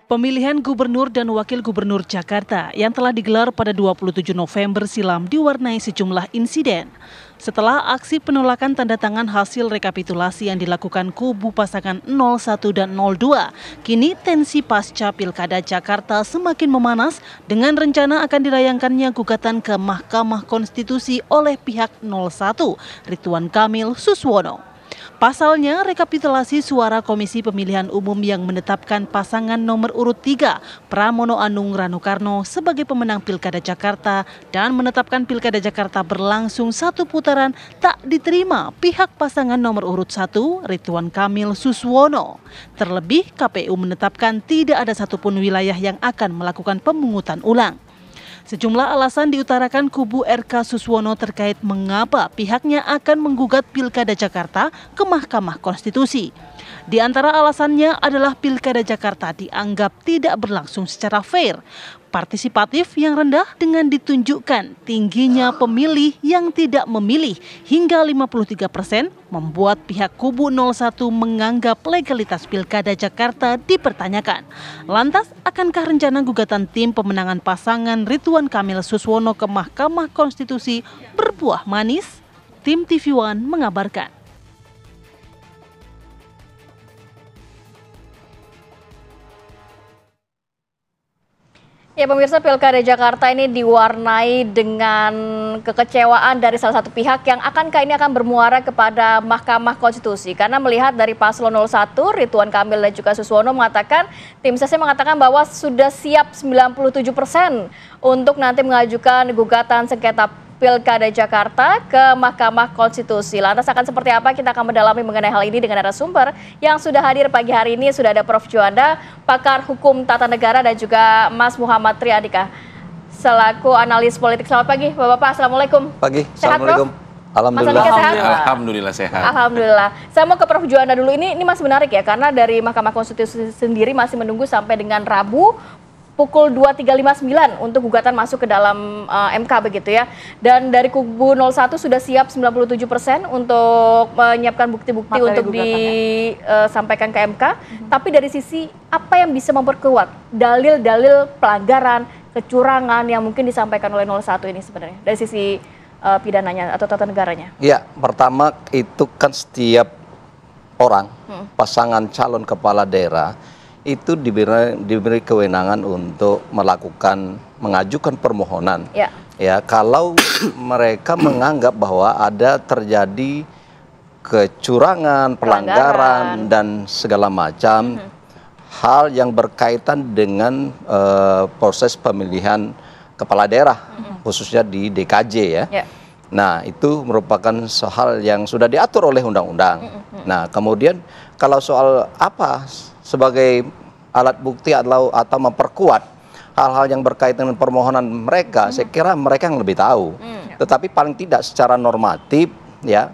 Pemilihan gubernur dan wakil gubernur Jakarta yang telah digelar pada 27 November silam diwarnai sejumlah insiden. Setelah aksi penolakan tanda tangan hasil rekapitulasi yang dilakukan kubu pasangan 01 dan 02, kini tensi pasca Pilkada Jakarta semakin memanas dengan rencana akan dilayangkannya gugatan ke Mahkamah Konstitusi oleh pihak 01, Ridwan Kamil Suswono. Pasalnya, rekapitulasi suara Komisi Pemilihan Umum yang menetapkan pasangan nomor urut 3, Pramono Anung Rano Karno sebagai pemenang Pilkada Jakarta dan menetapkan Pilkada Jakarta berlangsung satu putaran tak diterima pihak pasangan nomor urut 1, Ridwan Kamil Suswono. Terlebih, KPU menetapkan tidak ada satupun wilayah yang akan melakukan pemungutan ulang. Sejumlah alasan diutarakan kubu RK Suswono terkait mengapa pihaknya akan menggugat Pilkada Jakarta ke Mahkamah Konstitusi. Di antara alasannya adalah Pilkada Jakarta dianggap tidak berlangsung secara fair, partisipatif yang rendah dengan ditunjukkan tingginya pemilih yang tidak memilih hingga 53% membuat pihak kubu 01 menganggap legalitas Pilkada Jakarta dipertanyakan. Lantas, akankah rencana gugatan tim pemenangan pasangan Ridwan Kamil Suswono ke Mahkamah Konstitusi berbuah manis? Tim TV One mengabarkan. Ya pemirsa, Pilkada Jakarta ini diwarnai dengan kekecewaan dari salah satu pihak yang akankah ini akan bermuara kepada Mahkamah Konstitusi. Karena melihat dari paslon 01, Ridwan Kamil dan juga Suswono mengatakan, tim sesnya mengatakan bahwa sudah siap 97% untuk nanti mengajukan gugatan sengketa Pilkada Jakarta ke Mahkamah Konstitusi. Lantas akan seperti apa? Kita akan mendalami mengenai hal ini dengan narasumber yang sudah hadir pagi hari ini. Sudah ada Prof. Juanda, pakar hukum tata negara, dan juga Mas Muhammad Triandika selaku analis politik. Selamat pagi Bapak-Bapak, Assalamualaikum. Pagi, sehat, Assalamualaikum. Prof? Alhamdulillah. Sehat? Alhamdulillah sehat. Alhamdulillah. Saya mau ke Prof. Juanda dulu. Ini masih menarik ya, karena dari Mahkamah Konstitusi sendiri masih menunggu sampai dengan Rabu pukul 23.59 untuk gugatan masuk ke dalam MK begitu ya. Dan dari kubu 01 sudah siap 97% untuk menyiapkan bukti-bukti untuk disampaikan ke MK. Tapi dari sisi apa yang bisa memperkuat dalil-dalil pelanggaran, kecurangan yang mungkin disampaikan oleh 01 ini sebenarnya dari sisi pidananya atau tata negaranya? Ya, pertama itu kan setiap orang, pasangan calon kepala daerah itu diberi kewenangan untuk mengajukan permohonan. Ya, kalau mereka menganggap bahwa ada terjadi kecurangan, pelanggaran dan segala macam hal yang berkaitan dengan proses pemilihan kepala daerah, khususnya di DKJ ya. Nah, itu merupakan hal yang sudah diatur oleh undang-undang. Nah, kemudian kalau soal apa sebagai alat bukti atau memperkuat hal-hal yang berkaitan dengan permohonan mereka, saya kira mereka yang lebih tahu. Tetapi paling tidak secara normatif ya,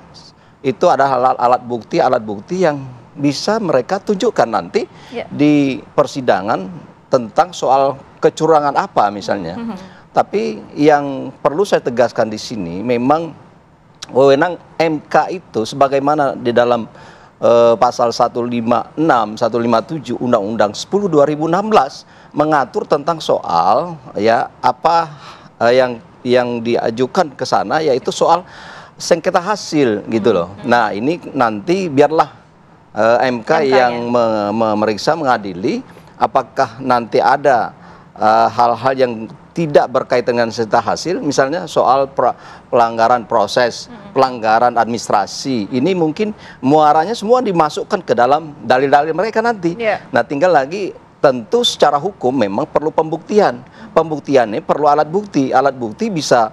itu ada alat bukti yang bisa mereka tunjukkan nanti di persidangan tentang soal kecurangan apa misalnya. Tapi yang perlu saya tegaskan di sini, memang wewenang MK itu sebagaimana di dalam pasal 156, 157 Undang-Undang 10 2016 mengatur tentang soal ya apa yang diajukan ke sana, yaitu soal sengketa hasil gitu loh. Nah, ini nanti biarlah MK yang memeriksa, mengadili apakah nanti ada hal-hal yang tidak berkaitan dengan sengketa hasil, misalnya soal pelanggaran proses, pelanggaran administrasi. Ini mungkin muaranya semua dimasukkan ke dalam dalil-dalil mereka nanti. Nah, tinggal lagi tentu secara hukum memang perlu pembuktian. Pembuktiannya perlu alat bukti. Alat bukti bisa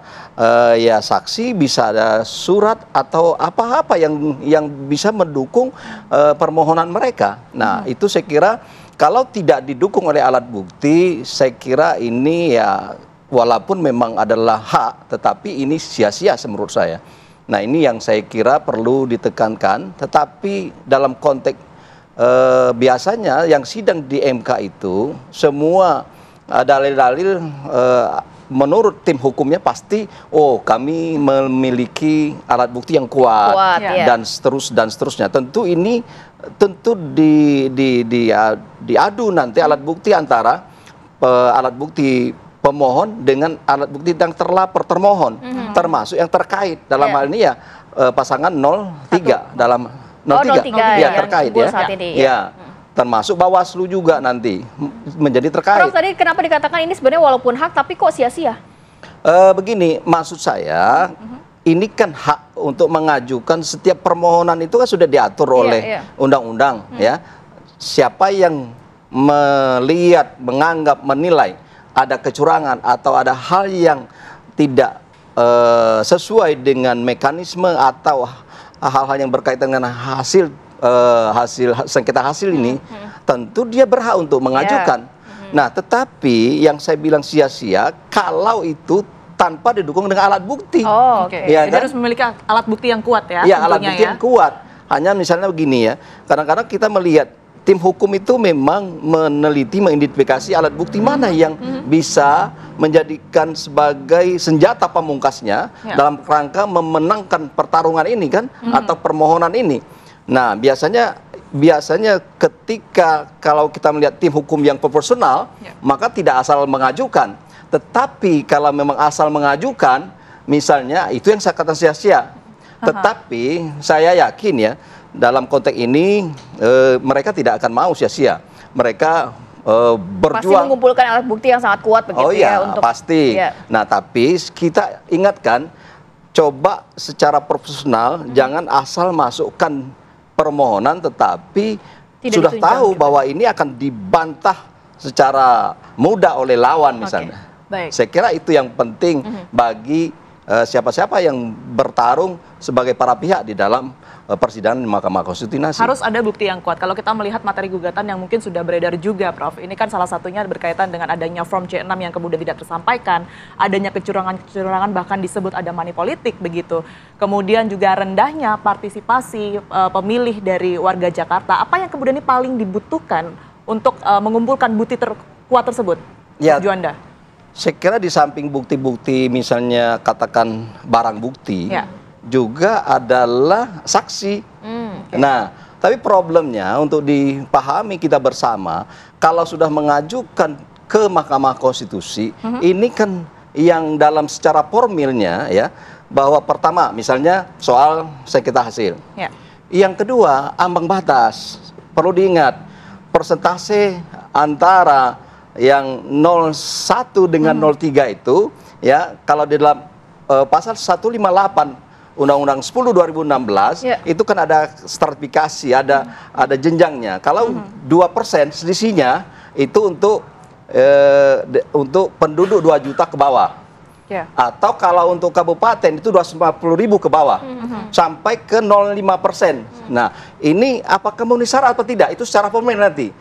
ya saksi, bisa ada surat atau apa-apa yang bisa mendukung permohonan mereka. Nah, itu saya kira kalau tidak didukung oleh alat bukti, saya kira ini ya walaupun memang adalah hak, tetapi ini sia-sia menurut saya. Nah, ini yang saya kira perlu ditekankan, tetapi dalam konteks biasanya yang sidang di MK itu semua dalil-dalil menurut tim hukumnya pasti, oh kami memiliki alat bukti yang kuat, dan seterusnya. Tentu ini diadu nanti alat bukti antara alat bukti pemohon dengan alat bukti yang termohon, termasuk yang terkait dalam hal ini ya pasangan 03 dalam 03 ya terkait ya. Termasuk Bawaslu juga nanti menjadi terkait. Prof, tadi kenapa dikatakan ini sebenarnya walaupun hak tapi kok sia-sia? Begini, maksud saya ini kan hak untuk mengajukan setiap permohonan itu kan sudah diatur oleh undang-undang ya. Siapa yang melihat, menganggap, menilai ada kecurangan atau ada hal yang tidak sesuai dengan mekanisme atau hal-hal yang berkaitan dengan hasil sengketa hasil ini, tentu dia berhak untuk mengajukan. Nah, tetapi yang saya bilang sia-sia kalau itu tanpa didukung dengan alat bukti. Ya, jadi harus memiliki alat bukti yang kuat ya. Ya, alat bukti yang kuat. Hanya misalnya begini ya, kadang-kadang kita melihat tim hukum itu memang meneliti, mengidentifikasi alat bukti mana yang bisa menjadikan sebagai senjata pamungkasnya dalam rangka memenangkan pertarungan ini kan, atau permohonan ini. Nah, biasanya ketika kalau kita melihat tim hukum yang proporsional, maka tidak asal mengajukan. Tetapi kalau memang asal mengajukan, misalnya itu yang saya katakan sia-sia. Tetapi saya yakin ya, dalam konteks ini mereka tidak akan mau sia-sia. Mereka berjuang. Pasti mengumpulkan alat bukti yang sangat kuat begitu untuk pasti. Nah, tapi kita ingatkan, coba secara profesional jangan asal masukkan permohonan tetapi sudah tahu bahwa ini akan dibantah secara mudah oleh lawan misalnya. Saya kira itu yang penting bagi siapa-siapa yang bertarung sebagai para pihak di dalam persidangan di Mahkamah Konstitusi. Harus ada bukti yang kuat. Kalau kita melihat materi gugatan yang mungkin sudah beredar juga, Prof. Ini kan salah satunya berkaitan dengan adanya form C6 yang kemudian tidak tersampaikan, adanya kecurangan-kecurangan, bahkan disebut ada money politik begitu. Kemudian juga rendahnya partisipasi pemilih dari warga Jakarta. Apa yang kemudian ini paling dibutuhkan untuk mengumpulkan bukti terkuat tersebut, Juanda? Saya kira di samping bukti-bukti, misalnya katakan barang bukti, juga adalah saksi. Nah, tapi problemnya untuk dipahami kita bersama, kalau sudah mengajukan ke Mahkamah Konstitusi, ini kan yang dalam secara formilnya ya, bahwa pertama misalnya soal sengketa hasil. Yang kedua, ambang batas. Perlu diingat, persentase antara yang 01 dengan 03 itu ya, kalau di dalam pasal 158 Undang-Undang 10 2016 itu kan ada stratifikasi, ada jenjangnya. Kalau 2% selisihnya itu untuk penduduk 2 juta ke bawah. Atau kalau untuk kabupaten itu 250.000 ke bawah, sampai ke 0,5%. Nah, ini apakah memenuhi syarat atau tidak? Itu secara formil nanti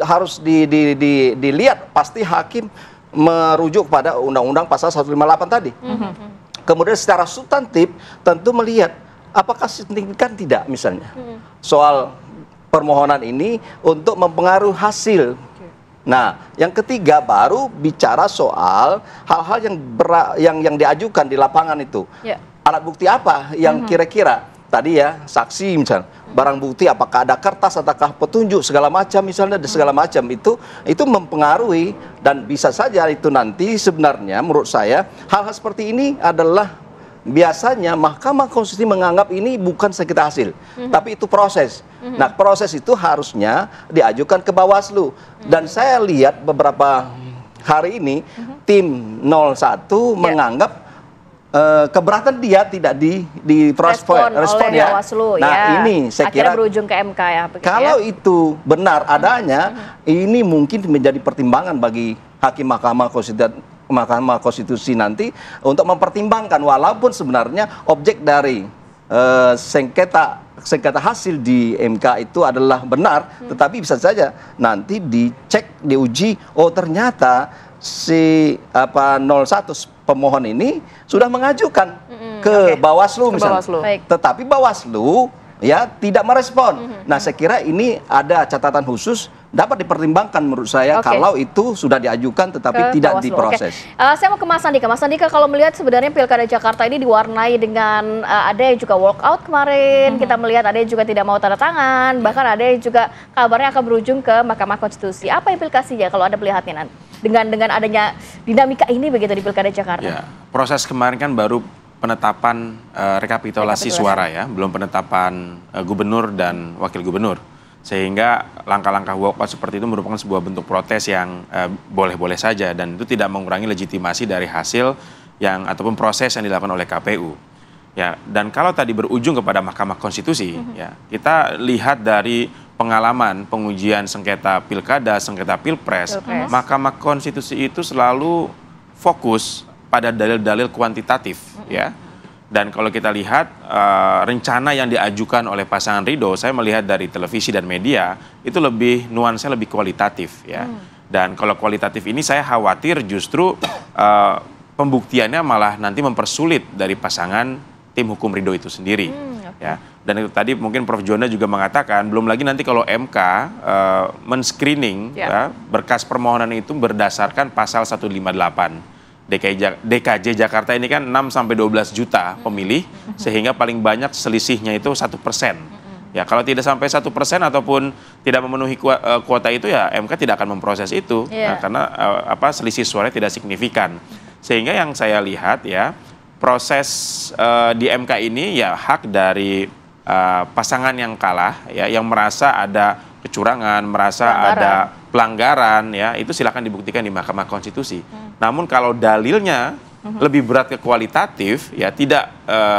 harus dilihat. Pasti hakim merujuk pada Undang-Undang pasal 158 tadi. Kemudian secara substantif tentu melihat apakah signifikan tidak misalnya soal permohonan ini untuk mempengaruhi hasil. Nah, yang ketiga baru bicara soal hal-hal yang diajukan di lapangan itu. Alat bukti apa yang kira-kira tadi ya, saksi misalnya, barang bukti apakah ada kertas ataukah petunjuk segala macam misalnya, segala macam itu mempengaruhi. Dan bisa saja itu nanti sebenarnya menurut saya hal-hal seperti ini adalah biasanya Mahkamah Konstitusi menganggap ini bukan sengketa hasil, tapi itu proses. Nah, proses itu harusnya diajukan ke Bawaslu. Dan saya lihat beberapa hari ini tim 01 menganggap keberatan dia tidak respon ya. Bawaslu, nah, ini saya kira berujung ke MK ya. Kalau itu benar adanya, ini mungkin menjadi pertimbangan bagi hakim Mahkamah Konstitusi nanti untuk mempertimbangkan, walaupun sebenarnya objek dari sengketa hasil di MK itu adalah benar, tetapi bisa saja nanti dicek, diuji, oh ternyata si 01 pemohon ini sudah mengajukan ke Bawaslu misalnya. Tetapi Bawaslu ya tidak merespon. Nah, saya kira ini ada catatan khusus dapat dipertimbangkan menurut saya kalau itu sudah diajukan tetapi tidak diproses. Saya mau ke Mas Andika. Mas Andika, kalau melihat sebenarnya Pilkada Jakarta ini diwarnai dengan ada yang juga walkout kemarin, kita melihat ada yang juga tidak mau tanda tangan, bahkan ada yang juga kabarnya akan berujung ke Mahkamah Konstitusi. Apa implikasinya kalau Anda melihatnya nanti dengan adanya dinamika ini begitu di Pilkada Jakarta? Ya, proses kemarin kan baru penetapan rekapitulasi suara ya, belum penetapan gubernur dan wakil gubernur. Sehingga langkah-langkah walkout seperti itu merupakan sebuah bentuk protes yang boleh-boleh saja dan itu tidak mengurangi legitimasi dari hasil yang ataupun proses yang dilakukan oleh KPU. Ya, dan kalau tadi berujung kepada Mahkamah Konstitusi, ya, kita lihat dari pengalaman pengujian sengketa pilkada, sengketa pilpres, Mahkamah Konstitusi itu selalu fokus pada dalil-dalil kuantitatif, ya. Dan kalau kita lihat rencana yang diajukan oleh pasangan Ridho, saya melihat dari televisi dan media itu lebih nuansa lebih kualitatif ya. Dan kalau kualitatif ini saya khawatir justru pembuktiannya malah nanti mempersulit dari pasangan tim hukum Ridho itu sendiri. Ya. Dan itu tadi mungkin Prof. Juanda juga mengatakan belum lagi nanti kalau MK men-screening ya, berkas permohonan itu berdasarkan pasal 158. DKJ Jakarta ini kan 6-12 juta pemilih, sehingga paling banyak selisihnya itu 1%. Ya, kalau tidak sampai 1% ataupun tidak memenuhi kuota itu ya MK tidak akan memproses itu, karena selisih suara tidak signifikan. Sehingga yang saya lihat ya proses di MK ini ya hak dari pasangan yang kalah, ya, yang merasa ada kecurangan, merasa ada pelanggaran, ya itu silakan dibuktikan di Mahkamah Konstitusi. Namun kalau dalilnya lebih berat ke kualitatif, ya tidak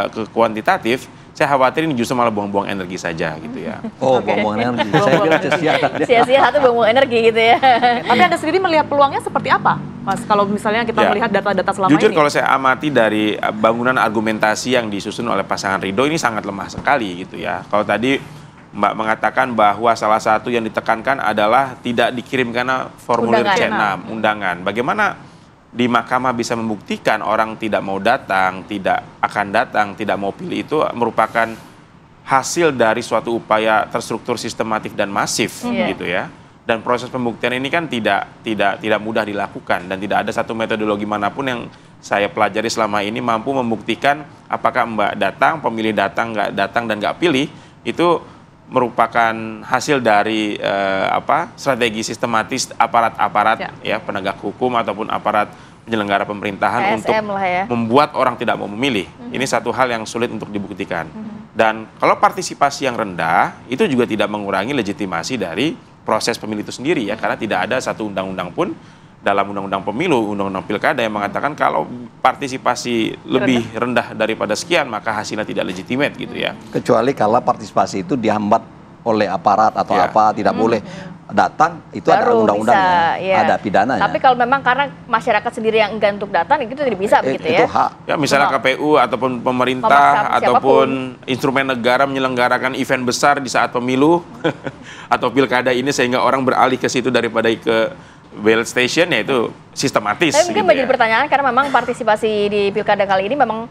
ke kuantitatif, saya khawatir ini justru malah buang-buang energi saja gitu ya. Oh, buang-buang energi. Saya kira sia-sia satu buang-buang energi gitu ya. Tapi Anda sendiri melihat peluangnya seperti apa, Mas? Kalau misalnya kita melihat data-data selama jujur, ini. kalau saya amati dari bangunan argumentasi yang disusun oleh pasangan Ridho ini sangat lemah sekali gitu ya. Kalau tadi Mbak mengatakan bahwa salah satu yang ditekankan adalah tidak dikirimkan formulir C6, undangan. Bagaimana di mahkamah bisa membuktikan orang tidak mau datang, tidak akan datang, tidak mau pilih itu merupakan hasil dari suatu upaya terstruktur, sistematif dan masif gitu ya. Dan proses pembuktian ini kan tidak mudah dilakukan dan tidak ada satu metodologi manapun yang saya pelajari selama ini mampu membuktikan apakah Mbak datang, pemilih datang, nggak datang dan nggak pilih itu merupakan hasil dari strategi sistematis aparat-aparat ya penegak hukum ataupun aparat penyelenggara pemerintahan untuk membuat orang tidak mau memilih. Ini satu hal yang sulit untuk dibuktikan. Dan kalau partisipasi yang rendah itu juga tidak mengurangi legitimasi dari proses pemilu itu sendiri ya, karena tidak ada satu undang-undang pun dalam undang-undang pemilu, undang-undang pilkada yang mengatakan kalau partisipasi lebih rendah daripada sekian maka hasilnya tidak legitimate gitu ya. Kecuali kalau partisipasi itu dihambat oleh aparat atau tidak boleh datang, itu baru ada undang-undangnya, ada pidananya. Tapi kalau memang karena masyarakat sendiri yang enggan untuk datang, itu tidak bisa begitu ya? Itu hak. Ya misalnya KPU ataupun pemerintah ataupun instrumen negara menyelenggarakan event besar di saat pemilu atau pilkada ini sehingga orang beralih ke situ daripada ke ballot station, ya itu sistematis. Tapi mungkin menjadi pertanyaan karena memang partisipasi di pilkada kali ini memang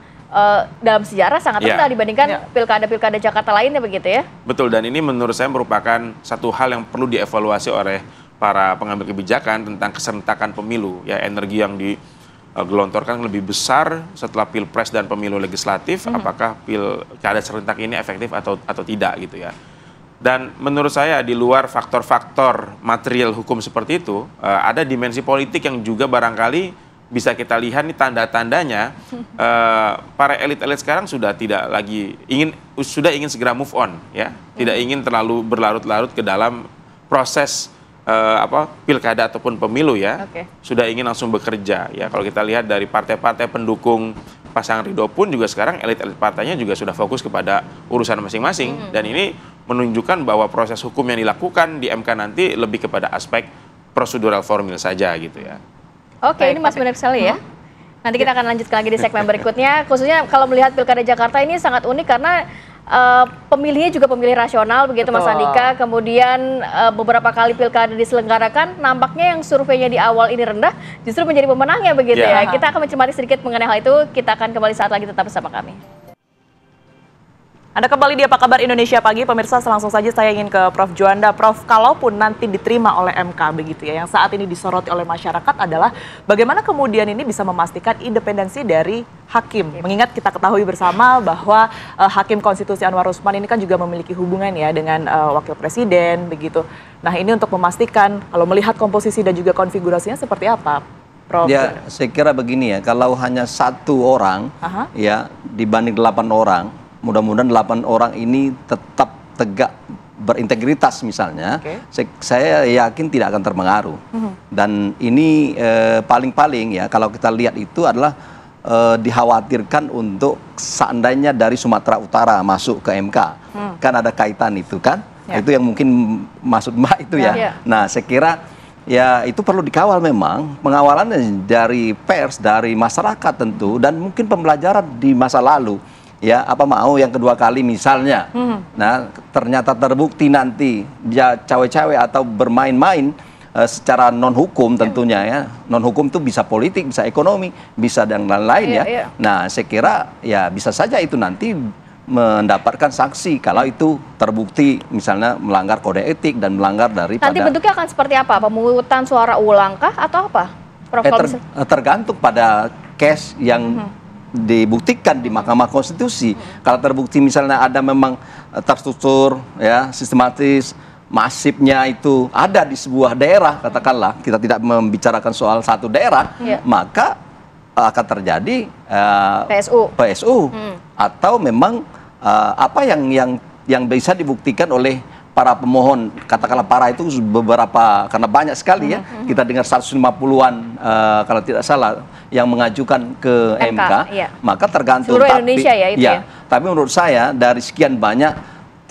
dalam sejarah sangat rendah dibandingkan pilkada-pilkada Jakarta lainnya begitu ya? Betul, dan ini menurut saya merupakan satu hal yang perlu dievaluasi oleh para pengambil kebijakan tentang keserentakan pemilu. Ya, energi yang digelontorkan lebih besar setelah pilpres dan pemilu legislatif, apakah pilkada serentak ini efektif atau tidak gitu ya. Dan menurut saya di luar faktor-faktor material hukum seperti itu, ada dimensi politik yang juga barangkali bisa kita lihat nih tanda-tandanya para elit-elit sekarang sudah tidak lagi ingin segera move on ya, tidak ingin terlalu berlarut-larut ke dalam proses pilkada ataupun pemilu ya, sudah ingin langsung bekerja ya. Kalau kita lihat dari partai-partai pendukung pasangan Ridho pun juga sekarang elit-elit partainya juga sudah fokus kepada urusan masing-masing dan ini menunjukkan bahwa proses hukum yang dilakukan di MK nanti lebih kepada aspek prosedural formil saja gitu ya. Oke, ini Mas benar sekali ya. Nanti kita akan lanjutkan lagi di segmen berikutnya. Khususnya kalau melihat Pilkada Jakarta ini sangat unik karena pemilihnya juga pemilih rasional begitu. Betul. Mas Andika. Kemudian beberapa kali pilkada diselenggarakan, nampaknya yang surveinya di awal ini rendah justru menjadi pemenangnya begitu ya. Kita akan mencermati sedikit mengenai hal itu. Kita akan kembali saat lagi, tetap bersama kami. Anda kembali di Apa Kabar Indonesia Pagi, pemirsa. Langsung saja saya ingin ke Prof. Juanda. Prof, kalaupun nanti diterima oleh MK begitu ya, yang saat ini disoroti oleh masyarakat adalah bagaimana kemudian ini bisa memastikan independensi dari hakim. Mengingat kita ketahui bersama bahwa Hakim Konstitusi Anwar Usman ini kan juga memiliki hubungan ya dengan Wakil Presiden begitu. Nah, ini untuk memastikan kalau melihat komposisi dan juga konfigurasinya seperti apa, Prof? Ya, saya kira begini ya, kalau hanya 1 orang ya dibanding 8 orang, mudah-mudahan 8 orang ini tetap tegak berintegritas misalnya, saya yakin tidak akan terpengaruh. Dan ini paling-paling ya kalau kita lihat itu adalah dikhawatirkan untuk seandainya dari Sumatera Utara masuk ke MK, kan ada kaitan itu kan, itu yang mungkin maksud Mbak itu ya. Nah, saya kira ya itu perlu dikawal memang, pengawalannya dari pers, dari masyarakat tentu, dan mungkin pembelajaran di masa lalu. Ya, apa mau yang kedua kali misalnya, nah ternyata terbukti nanti dia cawe-cawe atau bermain-main secara non hukum tentunya ya, non hukum itu bisa politik, bisa ekonomi, bisa dan lain-lain ya. Nah, saya kira ya bisa saja itu nanti mendapatkan sanksi kalau itu terbukti misalnya melanggar kode etik dan melanggar daripada. Nanti bentuknya akan seperti apa? Pemungutan suara ulang kah atau apa, Prof? Tergantung pada case yang dibuktikan di Mahkamah Konstitusi. Kalau terbukti misalnya ada memang terstruktur ya, sistematis, masifnya itu ada di sebuah daerah, katakanlah kita tidak membicarakan soal satu daerah, maka akan terjadi PSU atau memang apa yang bisa dibuktikan oleh para pemohon, katakanlah para itu beberapa, karena banyak sekali ya, kita dengar 150-an kalau tidak salah yang mengajukan ke MK, maka tergantung. Seluruh Indonesia ya itu ya. Tapi menurut saya dari sekian banyak,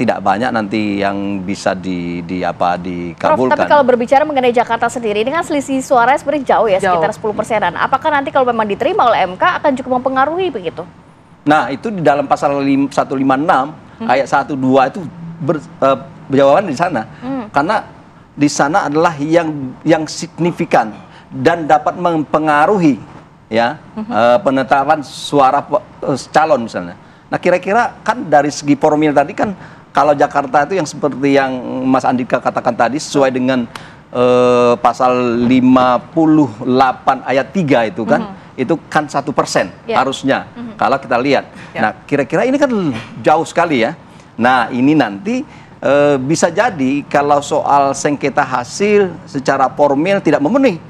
tidak banyak nanti yang bisa dikabulkan. Prof, tapi kalau berbicara mengenai Jakarta sendiri, ini kan selisih suara sebenarnya jauh ya, sekitar 10%-an. Apakah nanti kalau memang diterima oleh MK akan cukup mempengaruhi begitu? Nah, itu di dalam pasal 156 ayat 1, 2 itu jawaban di sana. Karena di sana adalah yang signifikan dan dapat mempengaruhi ya penetapan suara calon misalnya. Nah, kira-kira kan dari segi formil tadi kan kalau Jakarta itu yang seperti yang Mas Andika katakan tadi sesuai dengan pasal 58 ayat 3 itu kan, itu kan 1% harusnya kalau kita lihat. Nah, kira-kira ini kan jauh sekali ya. Nah, ini nanti bisa jadi kalau soal sengketa hasil secara formil tidak memenuhi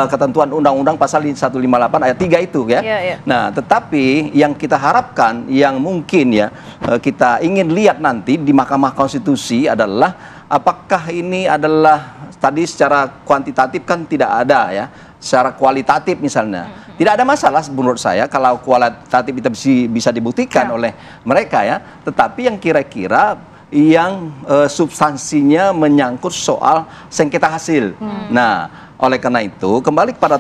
ketentuan undang-undang pasal 158 ayat 3 itu ya. Nah, tetapi yang kita harapkan, yang mungkin ya kita ingin lihat nanti di Mahkamah Konstitusi adalah apakah ini adalah tadi secara kuantitatif kan tidak ada ya, secara kualitatif misalnya. Tidak ada masalah menurut saya kalau kualitatif itu bisa dibuktikan oleh mereka ya, tetapi yang kira-kira yang substansinya menyangkut soal sengketa hasil. Nah, oleh karena itu kembali kepada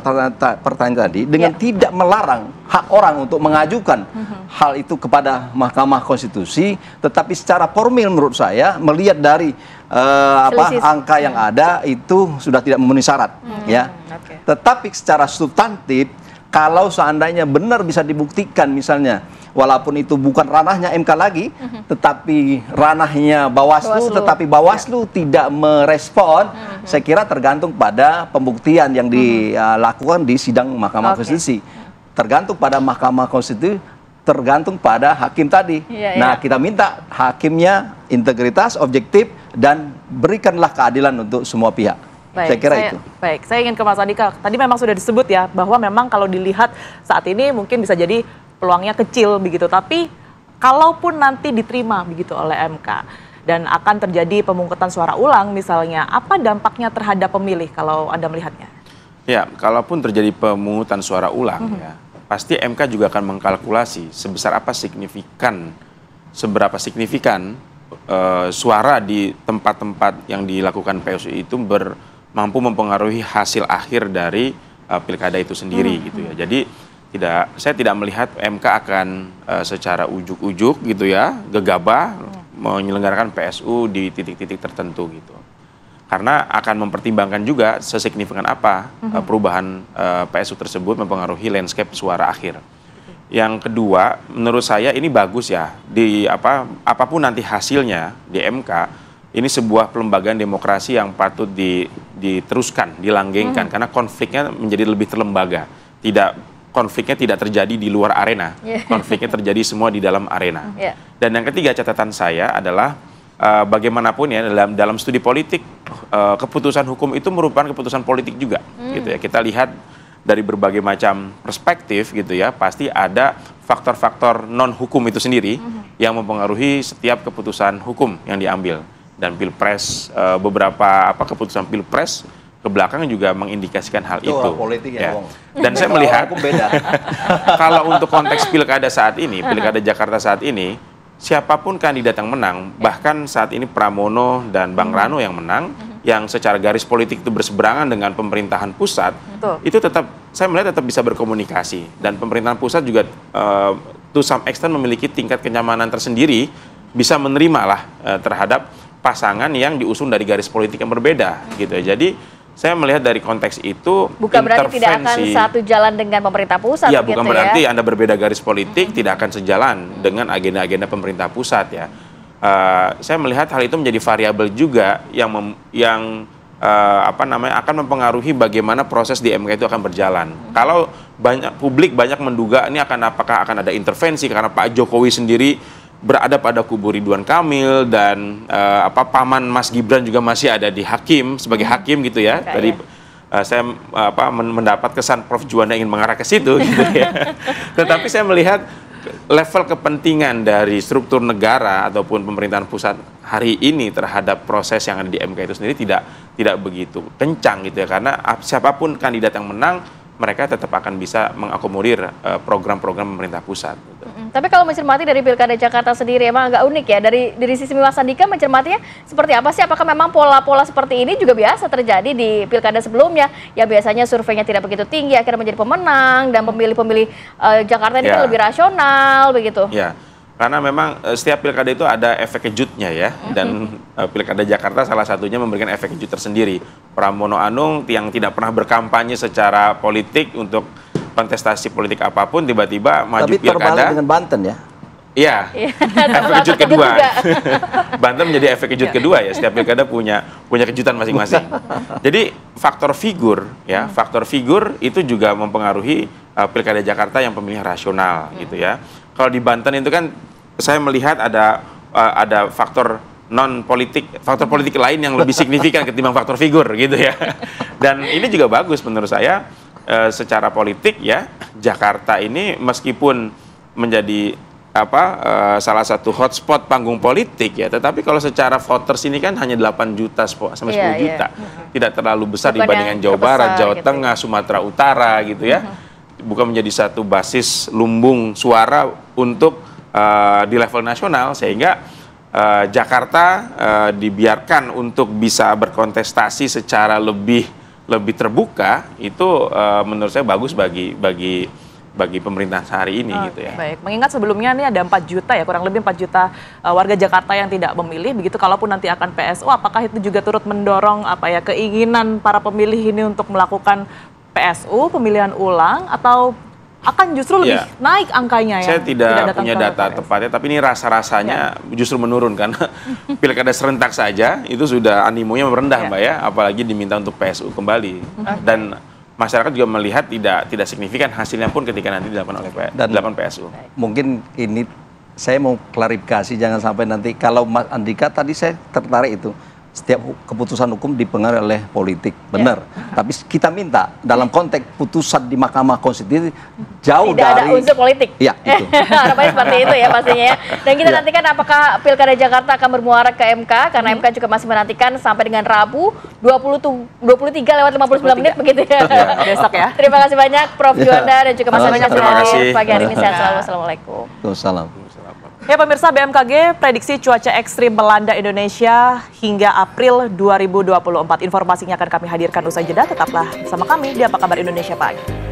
pertanyaan tadi, dengan tidak melarang hak orang untuk mengajukan hal itu kepada Mahkamah Konstitusi, tetapi secara formil menurut saya melihat dari angka yang ada itu sudah tidak memenuhi syarat ya. Tetapi secara substantif kalau seandainya benar bisa dibuktikan misalnya, walaupun itu bukan ranahnya MK lagi, tetapi ranahnya Bawaslu, tetapi Bawaslu tidak merespon, saya kira tergantung pada pembuktian yang dilakukan di sidang Mahkamah Konstitusi. Tergantung pada Mahkamah Konstitusi, tergantung pada hakim tadi. Nah, kita minta hakimnya integritas, objektif, dan berikanlah keadilan untuk semua pihak. Saya kira itu. Baik, saya ingin ke Mas Andika. Tadi memang sudah disebut ya, bahwa memang kalau dilihat saat ini mungkin bisa jadi peluangnya kecil begitu, tapi kalaupun nanti diterima begitu oleh MK dan akan terjadi pemungutan suara ulang misalnya, apa dampaknya terhadap pemilih kalau Anda melihatnya? Ya, kalaupun terjadi pemungutan suara ulang ya, pasti MK juga akan mengkalkulasi seberapa signifikan suara di tempat-tempat yang dilakukan PSU itu mampu mempengaruhi hasil akhir dari pilkada itu sendiri gitu ya. Jadi saya tidak melihat MK akan secara ujuk-ujuk gitu ya, gegabah menyelenggarakan PSU di titik-titik tertentu gitu. Karena akan mempertimbangkan juga sesignifikan apa perubahan PSU tersebut mempengaruhi landscape suara akhir. Yang kedua, menurut saya ini bagus ya, apapun nanti hasilnya di MK, ini sebuah pelembagaan demokrasi yang patut diteruskan, dilanggengkan, karena konfliknya menjadi lebih terlembaga. Konfliknya tidak terjadi di luar arena, konfliknya terjadi semua di dalam arena. Dan yang ketiga, catatan saya adalah bagaimanapun ya dalam studi politik, keputusan hukum itu merupakan keputusan politik juga, gitu ya. Kita lihat dari berbagai macam perspektif gitu ya, pasti ada faktor-faktor non hukum itu sendiri yang mempengaruhi setiap keputusan hukum yang diambil. Dan pilpres, beberapa keputusan pilpres ke belakang juga mengindikasikan hal itu. Politik ya. Dan saya melihat kalau untuk konteks pilkada saat ini, pilkada Jakarta saat ini, siapapun kandidat yang menang, bahkan saat ini Pramono dan Bang Rano yang menang, yang secara garis politik itu berseberangan dengan pemerintahan pusat, itu tetap, saya melihat tetap bisa berkomunikasi. Dan pemerintahan pusat juga to some extent memiliki tingkat kenyamanan tersendiri, bisa menerima lah terhadap pasangan yang diusung dari garis politik yang berbeda, gitu ya. Jadi saya melihat dari konteks itu, bukan berarti tidak akan satu jalan dengan pemerintah pusat. Iya, bukan berarti Anda berbeda garis politik tidak akan sejalan dengan agenda-agenda pemerintah pusat ya. Saya melihat hal itu menjadi variabel juga yang akan mempengaruhi bagaimana proses di MK itu akan berjalan. Kalau publik banyak menduga ini apakah akan ada intervensi karena Pak Jokowi sendiri berada pada kubu Ridwan Kamil dan paman Mas Gibran juga masih ada di hakim sebagai hakim gitu ya. Tadi saya mendapat kesan Prof Juanda ingin mengarah ke situ gitu ya. Tetapi saya melihat level kepentingan dari struktur negara ataupun pemerintahan pusat hari ini terhadap proses yang ada di MK itu sendiri tidak begitu kencang gitu ya, karena siapapun kandidat yang menang mereka tetap akan bisa mengakomodir program-program pemerintah pusat. Gitu. Tapi kalau mencermati dari Pilkada Jakarta sendiri emang agak unik ya, dari sisi Mas Andika mencermatinya seperti apa sih? Apakah memang pola-pola seperti ini juga biasa terjadi di Pilkada sebelumnya? Ya biasanya surveinya tidak begitu tinggi, akhirnya menjadi pemenang, dan pemilih-pemilih Jakarta ini kan lebih rasional begitu. Ya, karena memang setiap pilkada itu ada efek kejutnya ya, dan Pilkada Jakarta salah satunya memberikan efek kejut tersendiri. Pramono Anung yang tidak pernah berkampanye secara politik untuk kontestasi politik apapun, tiba-tiba maju pilkada. Tapi terbalik dengan Banten ya? Iya, efek kejut kedua. Banten menjadi efek kejut kedua ya, setiap pilkada punya kejutan masing-masing. Jadi faktor figur ya, faktor figur itu juga mempengaruhi Pilkada Jakarta yang pemilih rasional gitu ya. Kalau di Banten itu kan saya melihat ada faktor non politik, faktor politik lain yang lebih signifikan ketimbang faktor figur gitu ya. Dan ini juga bagus menurut saya secara politik ya, Jakarta ini meskipun menjadi salah satu hotspot panggung politik ya, tetapi kalau secara voters ini kan hanya 8 juta sampai 10 juta. Tidak terlalu besar dibandingkan Jawa Barat, Jawa Tengah, Sumatera Utara gitu ya. Bukan menjadi satu basis lumbung suara untuk di level nasional, sehingga Jakarta dibiarkan untuk bisa berkontestasi secara lebih terbuka, itu menurut saya bagus bagi pemerintahan hari ini gitu ya. Baik, mengingat sebelumnya ini ada 4 juta ya, kurang lebih 4 juta warga Jakarta yang tidak memilih, begitu kalaupun nanti akan PSU, apakah itu juga turut mendorong keinginan para pemilih ini untuk melakukan PSU, pemilihan ulang, atau akan justru lebih naik angkanya ya? Saya tidak punya data tepatnya, tapi ini rasa-rasanya justru menurun karena pilkada serentak saja itu sudah animonya merendah Mbak ya, apalagi diminta untuk PSU kembali. Dan masyarakat juga melihat tidak signifikan hasilnya pun ketika nanti dilakukan oleh PSU. Mungkin ini saya mau klarifikasi, jangan sampai nanti kalau Mas Andika tadi saya tertarik itu. Setiap keputusan hukum dipengaruhi oleh politik, benar. Tapi kita minta dalam konteks putusan di Mahkamah Konstitusi jauh tidak dari... ada unsur politik. Ya, itu. Harapannya seperti itu ya pastinya ya. Dan kita nantikan apakah Pilkada Jakarta akan bermuara ke MK, karena MK juga masih menantikan sampai dengan Rabu 23:59 begitu ya. Besok ya. Terima kasih banyak Prof Juanda dan juga Mas Andika pagi hari ini. Sehat selalu. Assalamualaikum. Waalaikumsalam. Ya pemirsa, BMKG prediksi cuaca ekstrim melanda Indonesia hingga April 2024. Informasinya akan kami hadirkan usai jeda. Tetaplah bersama kami di Apa Kabar Indonesia Pagi.